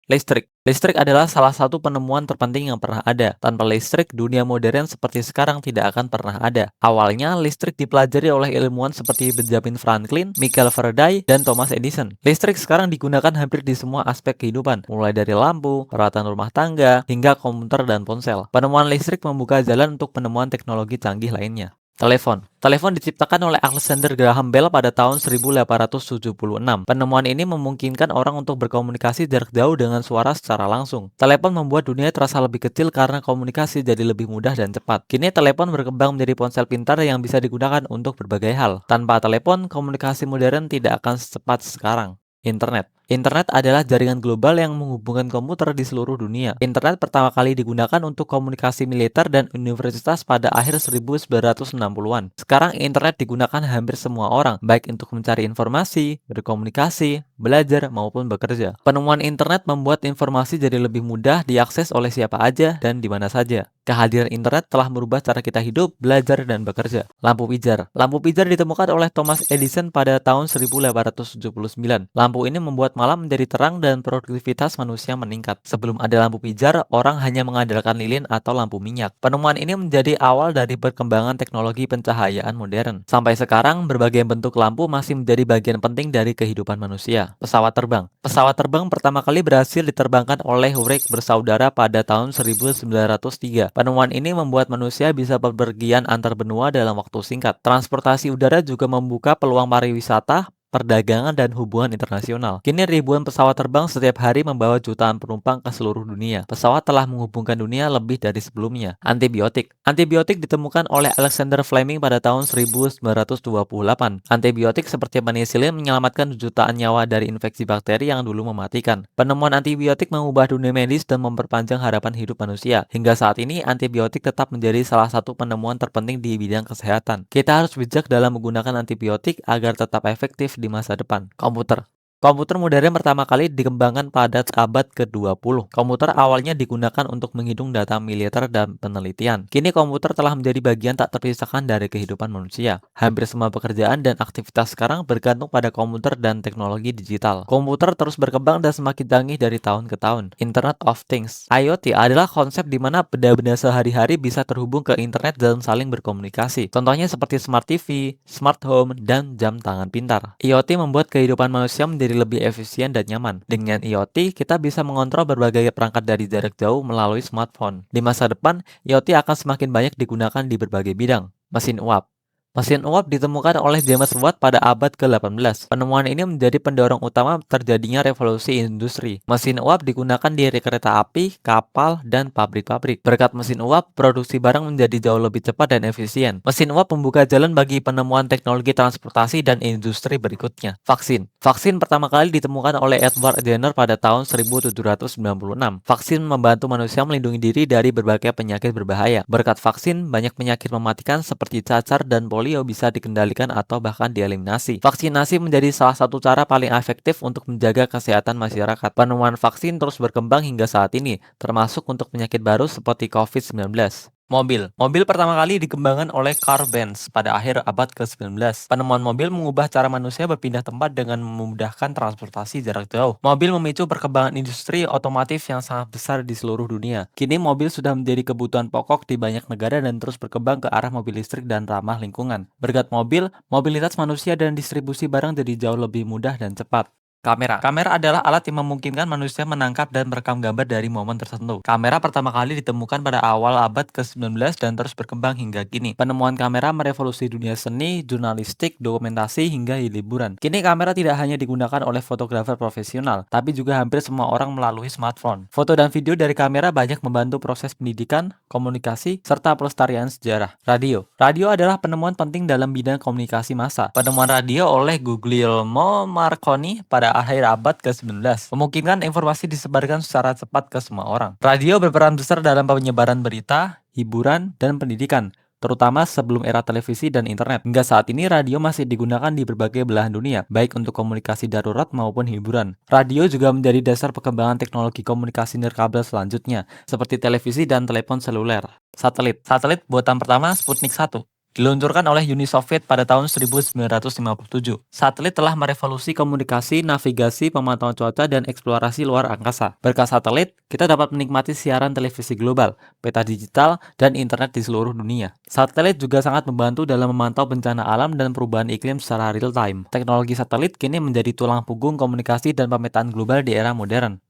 Listrik. Listrik adalah salah satu penemuan terpenting yang pernah ada. Tanpa listrik, dunia modern seperti sekarang tidak akan pernah ada. Awalnya, listrik dipelajari oleh ilmuwan seperti Benjamin Franklin, Michael Faraday, dan Thomas Edison. Listrik sekarang digunakan hampir di semua aspek kehidupan, mulai dari lampu, peralatan rumah tangga, hingga komputer dan ponsel. Penemuan listrik membuka jalan untuk penemuan teknologi canggih lainnya. Telepon. Telepon diciptakan oleh Alexander Graham Bell pada tahun 1876. Penemuan ini memungkinkan orang untuk berkomunikasi jarak jauh dengan suara secara langsung. Telepon membuat dunia terasa lebih kecil karena komunikasi jadi lebih mudah dan cepat. Kini telepon berkembang menjadi ponsel pintar yang bisa digunakan untuk berbagai hal. Tanpa telepon, komunikasi modern tidak akan secepat sekarang. Internet. Internet adalah jaringan global yang menghubungkan komputer di seluruh dunia. Internet pertama kali digunakan untuk komunikasi militer dan universitas pada akhir 1960-an. Sekarang internet digunakan hampir semua orang, baik untuk mencari informasi, berkomunikasi, belajar, maupun bekerja. Penemuan internet membuat informasi jadi lebih mudah diakses oleh siapa aja dan di mana saja. Kehadiran internet telah merubah cara kita hidup, belajar, dan bekerja. Lampu pijar. Lampu pijar ditemukan oleh Thomas Edison pada tahun 1879. Lampu ini membuat malam menjadi terang dan produktivitas manusia meningkat. Sebelum ada lampu pijar, orang hanya mengandalkan lilin atau lampu minyak. Penemuan ini menjadi awal dari perkembangan teknologi pencahayaan modern. Sampai sekarang, berbagai bentuk lampu masih menjadi bagian penting dari kehidupan manusia. Pesawat terbang. Pesawat terbang pertama kali berhasil diterbangkan oleh Wright bersaudara pada tahun 1903. Penemuan ini membuat manusia bisa bepergian antar benua dalam waktu singkat. Transportasi udara juga membuka peluang pariwisata, perdagangan, dan hubungan internasional. Kini ribuan pesawat terbang setiap hari membawa jutaan penumpang ke seluruh dunia. Pesawat telah menghubungkan dunia lebih dari sebelumnya. Antibiotik. Antibiotik ditemukan oleh Alexander Fleming pada tahun 1928. Antibiotik seperti penicillin menyelamatkan jutaan nyawa dari infeksi bakteri yang dulu mematikan. Penemuan antibiotik mengubah dunia medis dan memperpanjang harapan hidup manusia. Hingga saat ini, antibiotik tetap menjadi salah satu penemuan terpenting di bidang kesehatan. Kita harus bijak dalam menggunakan antibiotik agar tetap efektif di masa depan. Komputer. Komputer modern pertama kali dikembangkan pada abad ke-20. Komputer awalnya digunakan untuk menghitung data militer dan penelitian. Kini komputer telah menjadi bagian tak terpisahkan dari kehidupan manusia. Hampir semua pekerjaan dan aktivitas sekarang bergantung pada komputer dan teknologi digital. Komputer terus berkembang dan semakin canggih dari tahun ke tahun. Internet of Things. IoT adalah konsep di mana benda-benda sehari-hari bisa terhubung ke internet dan saling berkomunikasi. Contohnya seperti smart TV, smart home, dan jam tangan pintar. IoT membuat kehidupan manusia menjadi lebih efisien dan nyaman. Dengan IoT, kita bisa mengontrol berbagai perangkat dari jarak jauh melalui smartphone. Di masa depan, IoT akan semakin banyak digunakan di berbagai bidang. Mesin uap. Mesin uap ditemukan oleh James Watt pada abad ke-18. Penemuan ini menjadi pendorong utama terjadinya revolusi industri. Mesin uap digunakan di kereta api, kapal, dan pabrik-pabrik. Berkat mesin uap, produksi barang menjadi jauh lebih cepat dan efisien. Mesin uap membuka jalan bagi penemuan teknologi transportasi dan industri berikutnya. Vaksin. Vaksin pertama kali ditemukan oleh Edward Jenner pada tahun 1796. Vaksin membantu manusia melindungi diri dari berbagai penyakit berbahaya. Berkat vaksin, banyak penyakit mematikan seperti cacar dan polio bisa dikendalikan atau bahkan dieliminasi. Vaksinasi menjadi salah satu cara paling efektif untuk menjaga kesehatan masyarakat. Penemuan vaksin terus berkembang hingga saat ini, termasuk untuk penyakit baru seperti COVID-19. Mobil. Mobil pertama kali dikembangkan oleh Carl Benz pada akhir abad ke-19. Penemuan mobil mengubah cara manusia berpindah tempat dengan memudahkan transportasi jarak jauh. Mobil memicu perkembangan industri otomotif yang sangat besar di seluruh dunia. Kini mobil sudah menjadi kebutuhan pokok di banyak negara dan terus berkembang ke arah mobil listrik dan ramah lingkungan. Berkat mobil, mobilitas manusia dan distribusi barang jadi jauh lebih mudah dan cepat. Kamera. Kamera adalah alat yang memungkinkan manusia menangkap dan merekam gambar dari momen tertentu. Kamera pertama kali ditemukan pada awal abad ke-19 dan terus berkembang hingga kini. Penemuan kamera merevolusi dunia seni, jurnalistik, dokumentasi, hingga hiburan. Kini kamera tidak hanya digunakan oleh fotografer profesional, tapi juga hampir semua orang melalui smartphone. Foto dan video dari kamera banyak membantu proses pendidikan, komunikasi, serta pelestarian sejarah. Radio. Radio adalah penemuan penting dalam bidang komunikasi massa. Penemuan radio oleh Guglielmo Marconi pada akhir abad ke-19 memungkinkan informasi disebarkan secara cepat ke semua orang. Radio berperan besar dalam penyebaran berita, hiburan, dan pendidikan, terutama sebelum era televisi dan internet. Hingga saat ini, radio masih digunakan di berbagai belahan dunia, baik untuk komunikasi darurat maupun hiburan. Radio juga menjadi dasar perkembangan teknologi komunikasi nirkabel selanjutnya, seperti televisi dan telepon seluler. Satelit. Satelit buatan pertama Sputnik 1. Diluncurkan oleh Uni Soviet pada tahun 1957. Satelit telah merevolusi komunikasi, navigasi, pemantauan cuaca, dan eksplorasi luar angkasa. Berkat satelit, kita dapat menikmati siaran televisi global, peta digital, dan internet di seluruh dunia. Satelit juga sangat membantu dalam memantau bencana alam dan perubahan iklim secara real time. Teknologi satelit kini menjadi tulang punggung komunikasi dan pemetaan global di era modern.